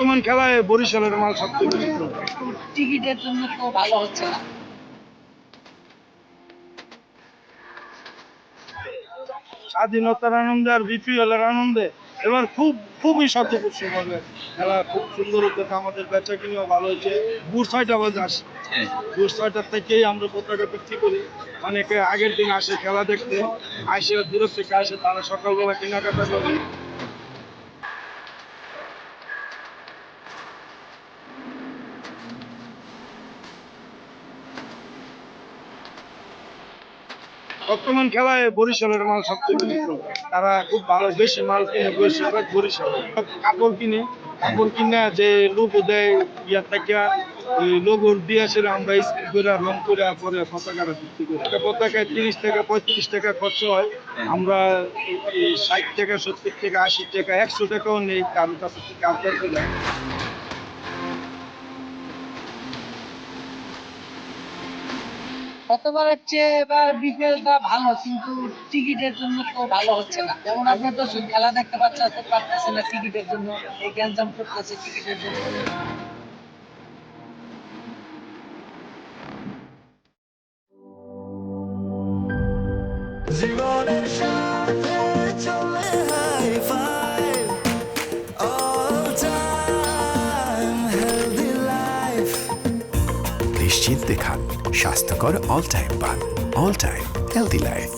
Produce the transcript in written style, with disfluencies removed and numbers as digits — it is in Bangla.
বর্তমান খেলায় বরিশালের মাল সবচেয়ে বেশি। টিকিটের জন্য তো ভালো হচ্ছে না। স্বাধীনতার আনন্দে আর বিপিএল এর আনন্দে এবার খুবই শান্তিপূর্ণ হবে খেলা, খুব সুন্দর হচ্ছে। আমাদের বেচা কিনেও ভালো হয়েছে। ভোর 6টা বাজে আসে, ভোর 6টার থেকেই আমরা পতাকা বিক্রি করি। অনেকে আগের দিন আসে খেলা দেখতে, আসে দূরের থেকে আসে, তারা সকালবেলা কেনাকাটা করে। বর্তমান খেলায় বরিশালের মাল সবচেয়ে বেশি। তারা খুব ভালো, বেশি মাল কিনে বেশিরভাগ বরিশাল। কাপড় কিনে যে লোগো দেয় ইয়া থেকে, ওই লোগো দিয়ে আসলে আমরা স্কুল করে রং করে পরে পতাকাটা বিক্রি করি। একটা পতাকায় 30 টাকা 35 টাকা খরচ হয়। আমরা 60 টাকা 70 টাকা 80 টাকা 100 টাকাও নেই কারোর কাছে থেকে আবদার করে। গতবারের চেয়ে এবার বিপিএলটা ভালো, কিন্তু টিকিটের জন্য তো ভালো হচ্ছে না। যেমন আপনার তো খেলা দেখতে পারতেছে না টিকিটের জন্য, এই গ্যাঞ্জাম করতেছে টিকিটের জন্য। জীবনের সাথে চলে high five all time healthy life. নিশ্চিন্তে খান স্বাস্থ্যকর অল টাইম পান। All time healthy life.